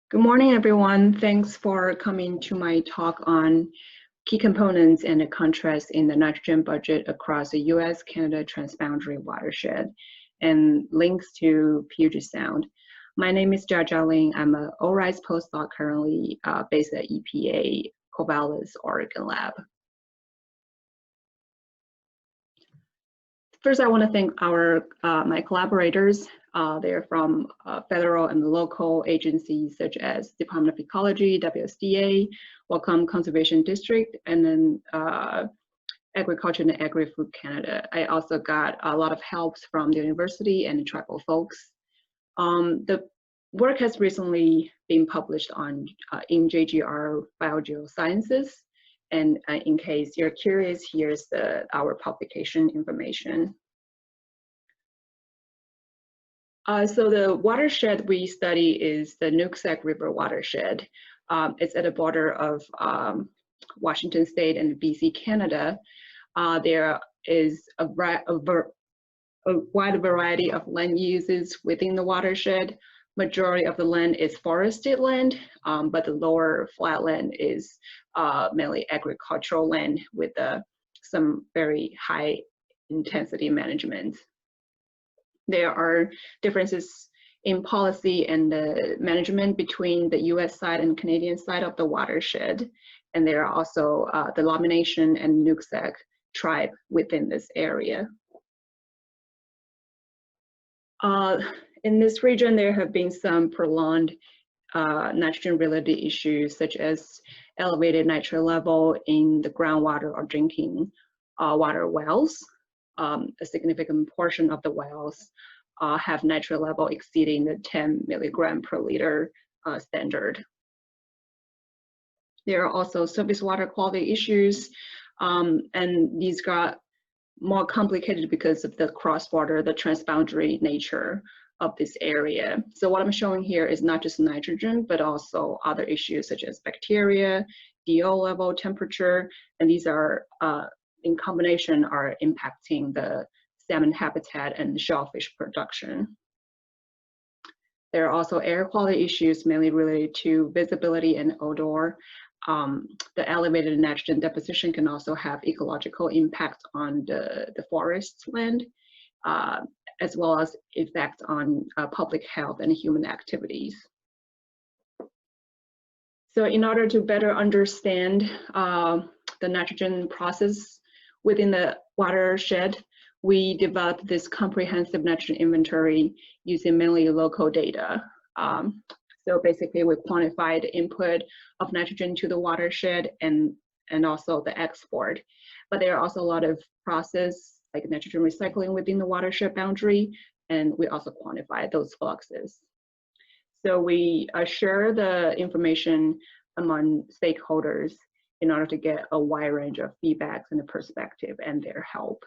Good morning, everyone. Thanks for coming to my talk on key components and the contrast in the nitrogen budget across the US-Canada transboundary watershed and links to Puget Sound. My name is Jiajia Lin. I'm an ORISE postdoc currently based at EPA Corvallis, Oregon lab. First, I want to thank my collaborators. They're from federal and local agencies such as Department of Ecology, WSDA, Whatcom Conservation District, and then Agriculture and Agri-Food Canada. I also got a lot of help from the university and the tribal folks. The work has recently been published in JGR Biogeosciences. And in case you're curious, here's our publication information. So the watershed we study is the Nooksack River watershed. It's at the border of Washington State and BC, Canada. There is a wide variety of land uses within the watershed. Majority of the land is forested land, but the lower flatland is mainly agricultural land with some very high intensity management. There are differences in policy and the management between the US side and Canadian side of the watershed. And there are also the Lambinaw and Nooksack tribe within this area. In this region, there have been some prolonged nitrogen-related issues, such as elevated nitrate level in the groundwater or drinking water wells. A significant portion of the wells have nitrate level exceeding the 10 milligram per liter standard. There are also surface water quality issues, and these got more complicated because of the cross-border, the transboundary nature of this area. So what I'm showing here is not just nitrogen, but also other issues such as bacteria, DO level, temperature, and these are in combination are impacting the salmon habitat and shellfish production. There are also air quality issues mainly related to visibility and odor. The elevated nitrogen deposition can also have ecological impact on the forest land, as well as effects on public health and human activities. So in order to better understand the nitrogen process within the watershed, we developed this comprehensive nitrogen inventory using mainly local data. So basically, we quantify the input of nitrogen to the watershed and also the export. But there are also a lot of process like nitrogen recycling within the watershed boundary, and we also quantify those fluxes. So we share the information among stakeholders in order to get a wide range of feedbacks and the perspective and their help.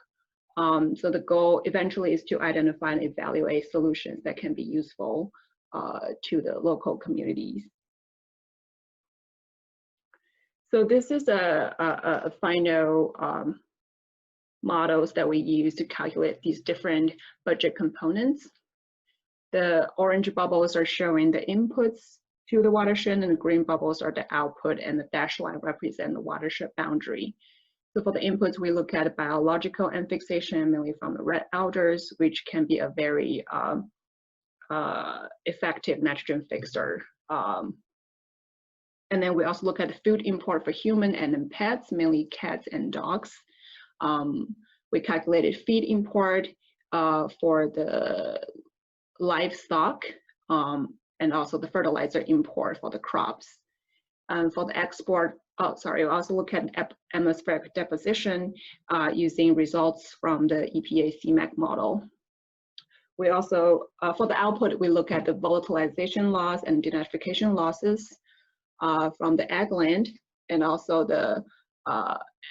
So the goal eventually is to identify and evaluate solutions that can be useful to the local communities. So this is a final models that we use to calculate these different budget components. The orange bubbles are showing the inputs to the watershed, and the green bubbles are the output, and the dashed line represent the watershed boundary. So for the inputs, we look at biological and fixation, mainly from the red alders, which can be a very effective nitrogen fixer. And then we also look at the food import for human and then pets, mainly cats and dogs. We calculated feed import for the livestock and also the fertilizer import for the crops. And for the export, we also look at atmospheric deposition using results from the EPA CMAQ model. We also, for the output, we look at the volatilization loss and denitrification losses from the ag land, and also the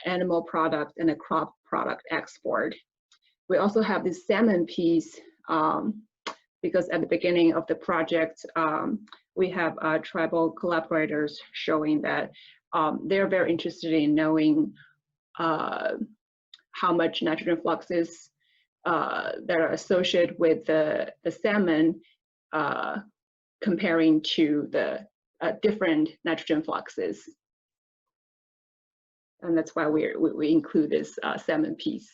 animal product and the crop product export. We also have this salmon piece because at the beginning of the project, we have tribal collaborators showing that they're very interested in knowing how much nitrogen fluxes that are associated with the salmon comparing to the different nitrogen fluxes. And that's why we include this 7 piece.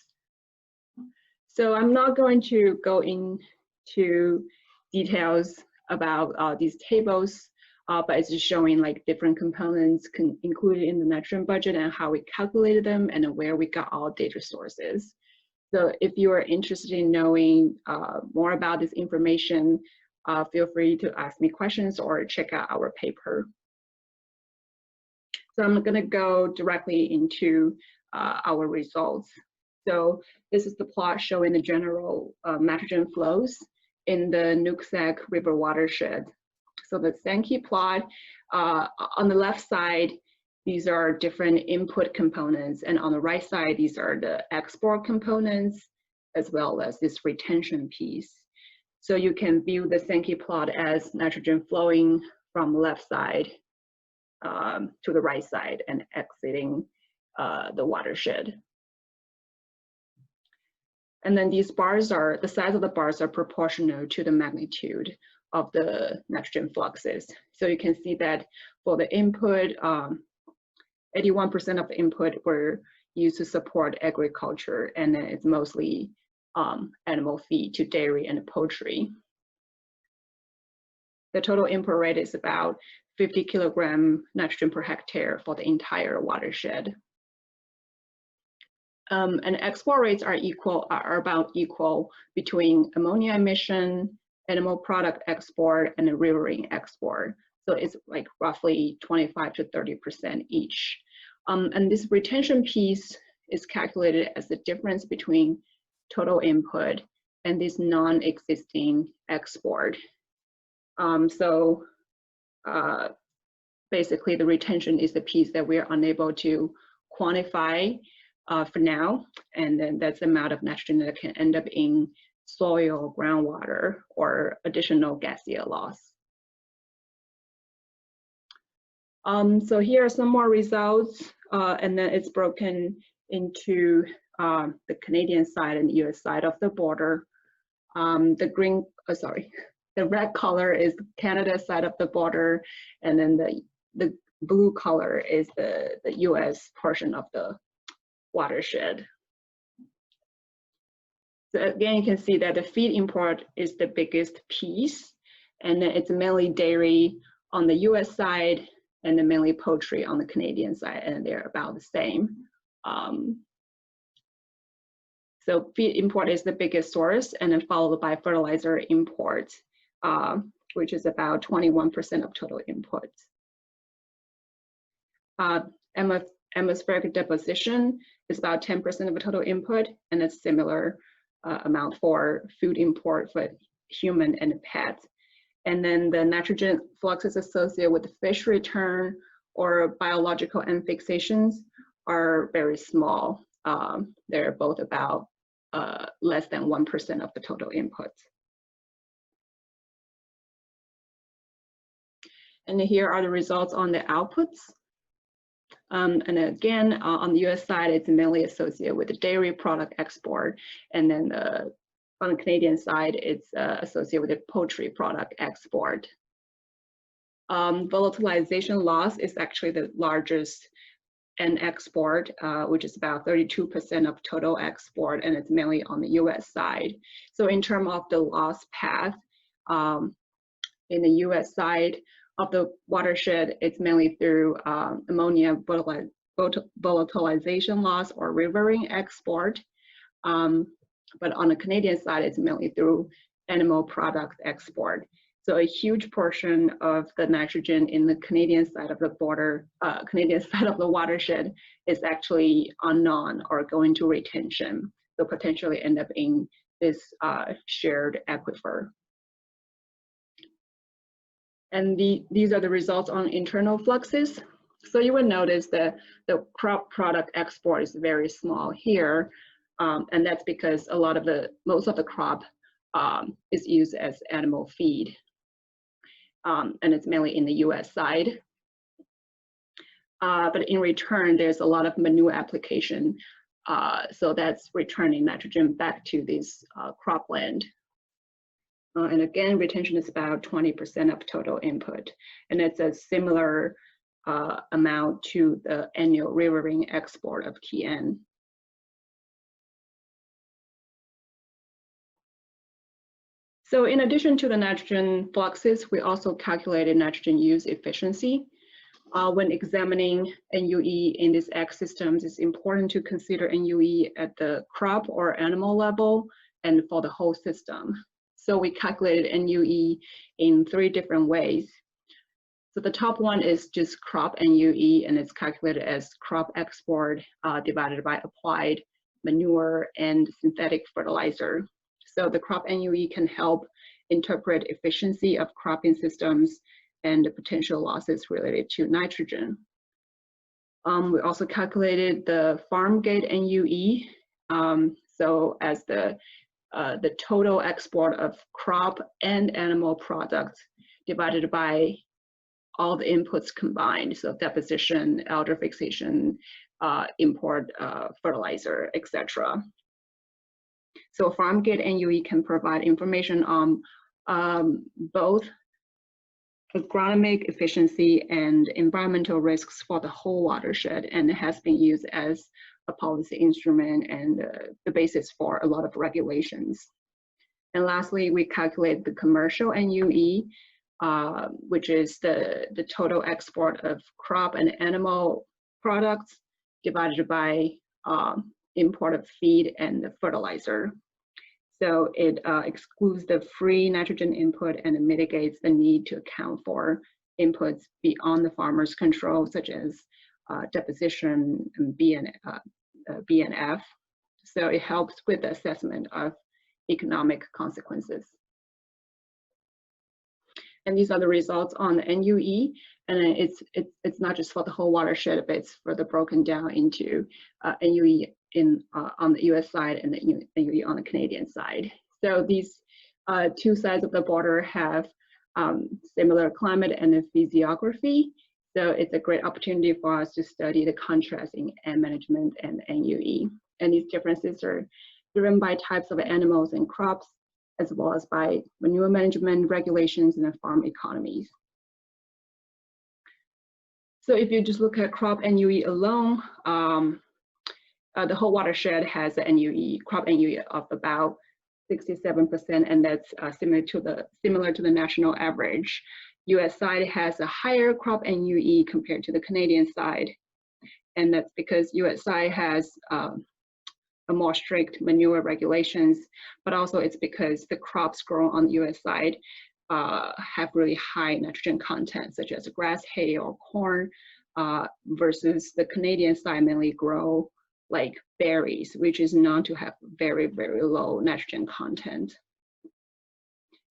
So I'm not going to go into details about these tables, but it's just showing like different components included in the nitrogen budget and how we calculated them and where we got all data sources. So if you are interested in knowing more about this information, feel free to ask me questions or check out our paper. So I'm going to go directly into our results. So this is the plot showing the general nitrogen flows in the Nooksack River watershed. So the Sankey plot, on the left side, these are different input components, and on the right side, these are the export components, as well as this retention piece. So you can view the Sankey plot as nitrogen flowing from the left side to the right side and exiting the watershed. And then these bars are, the size of the bars are proportional to the magnitude of the nitrogen fluxes. So you can see that for the input, 81% of the input were used to support agriculture, and then it's mostly animal feed to dairy and poultry. The total input rate is about 50 kilogram nitrogen per hectare for the entire watershed. And export rates are about equal between ammonia emission, animal product export, and the riverine export. So it's like roughly 25 to 30% each. And this retention piece is calculated as the difference between total input and this non-existing export. Basically the retention is the piece that we're unable to quantify for now, and then that's the amount of nitrogen that can end up in soil, groundwater, or additional gaseous loss. So here are some more results, and then it's broken into the Canadian side and the US side of the border. The red color is Canada side of the border, and then the blue color is the US portion of the watershed. So again, you can see that the feed import is the biggest piece, and then it's mainly dairy on the US side and then mainly poultry on the Canadian side, and they're about the same. So feed import is the biggest source, and then followed by fertilizer import, which is about 21% of total inputs. Atmospheric deposition is about 10% of the total input, and a similar amount for food import for human and pets. And then the nitrogen fluxes associated with the fish return or biological fixations are very small. They're both about less than 1% of the total inputs. And here are the results on the outputs. And again, on the US side, it's mainly associated with the dairy product export. And then on the Canadian side, it's associated with the poultry product export. Volatilization loss is actually the largest in export, which is about 32% of total export, and it's mainly on the US side. So in terms of the loss path, in the US side of the watershed, it's mainly through ammonia volatilization loss or riverine export. But on the Canadian side, it's mainly through animal product export. So a huge portion of the nitrogen in the Canadian side of the border, Canadian side of the watershed is actually unknown or going to retention. So potentially end up in this shared aquifer. And these are the results on internal fluxes. So you will notice that the crop product export is very small here. And that's because most of the crop is used as animal feed. And it's mainly in the US side. But in return, there's a lot of manure application. So that's returning nitrogen back to this cropland. And again, retention is about 20% of total input. And it's a similar amount to the annual riverine export of TN. So in addition to the nitrogen fluxes, we also calculated nitrogen use efficiency. When examining NUE in these ag systems, it's important to consider NUE at the crop or animal level and for the whole system. So we calculated NUE in 3 different ways. So the top one is just crop NUE, and it's calculated as crop export divided by applied manure and synthetic fertilizer. So the crop NUE can help interpret efficiency of cropping systems and the potential losses related to nitrogen. We also calculated the farm gate NUE. So as the total export of crop and animal products divided by all the inputs combined, so deposition, elder fixation, import fertilizer, etc. So farm gate NUE can provide information on both agronomic efficiency and environmental risks for the whole watershed, and it has been used as a policy instrument and the basis for a lot of regulations. And lastly, we calculate the commercial NUE, which is the total export of crop and animal products divided by import of feed and fertilizer. So it excludes the free nitrogen input and it mitigates the need to account for inputs beyond the farmer's control, such as deposition and BNF. So it helps with the assessment of economic consequences. And these are the results on the NUE, and it's not just for the whole watershed, but it's further broken down into NUE on the US side and the NUE on the Canadian side. So these 2 sides of the border have similar climate and physiography. So it's a great opportunity for us to study the contrast in land management and NUE. And these differences are driven by types of animals and crops, as well as by manure management regulations and farm economies. So if you just look at crop NUE alone, the whole watershed has a NUE, crop NUE of about 67%, and that's similar to the national average. US side has a higher crop NUE compared to the Canadian side, and that's because US side has a more strict manure regulations, but also it's because the crops grown on the US side have really high nitrogen content, such as grass, hay, or corn, versus the Canadian side mainly grow like berries, which is known to have very, very low nitrogen content.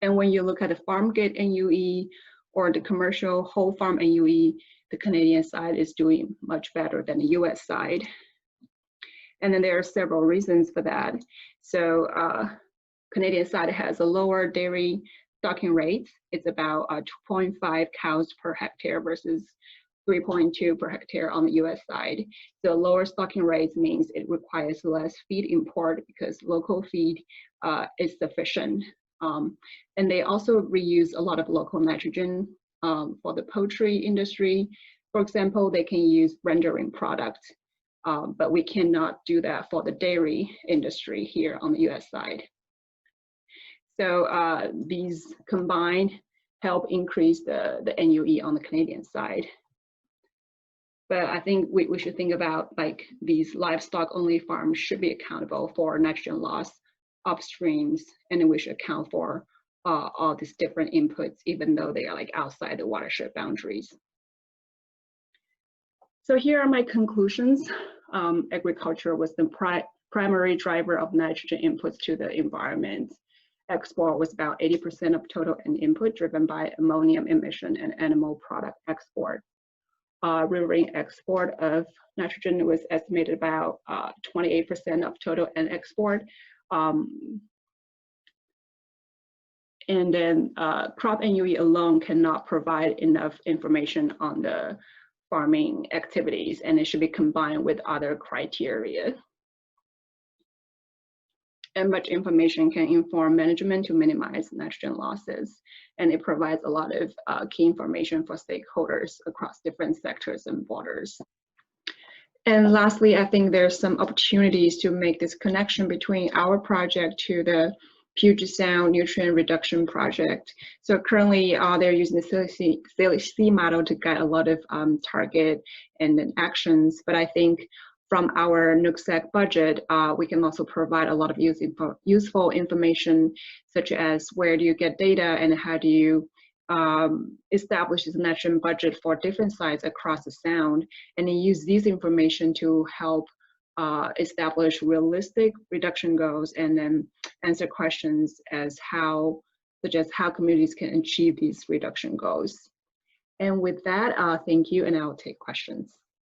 And when you look at the farm gate NUE or the commercial whole farm NUE, the Canadian side is doing much better than the US side. And then there are several reasons for that. So Canadian side has a lower dairy stocking rate. It's about 2.5 cows per hectare versus 3.2 per hectare on the US side. So lower stocking rates means it requires less feed import because local feed is sufficient. And they also reuse a lot of local nitrogen for the poultry industry. For example, they can use rendering products, but we cannot do that for the dairy industry here on the US side. So these combined help increase the NUE on the Canadian side. But I think we should think about like these livestock only farms should be accountable for nitrogen loss upstreams, and then we should account for all these different inputs, even though they are like outside the watershed boundaries. So here are my conclusions. Agriculture was the primary driver of nitrogen inputs to the environment. Export was about 80% of total input, driven by ammonium emission and animal product export. Riverine export of nitrogen was estimated about 28% of total N export. And then crop NUE alone cannot provide enough information on the farming activities, and it should be combined with other criteria. And much information can inform management to minimize nitrogen losses. And it provides a lot of key information for stakeholders across different sectors and borders. And lastly, I think there's some opportunities to make this connection between our project to the Puget Sound nutrient reduction project. So currently they're using the CLHC model to guide a lot of target and then actions, but I think from our Nooksack budget, we can also provide a lot of useful information, such as where do you get data and how do you establish this nitrogen budget for different sites across the sound, and then use these information to help establish realistic reduction goals and then answer questions such as how communities can achieve these reduction goals. And with that, thank you, and I'll take questions.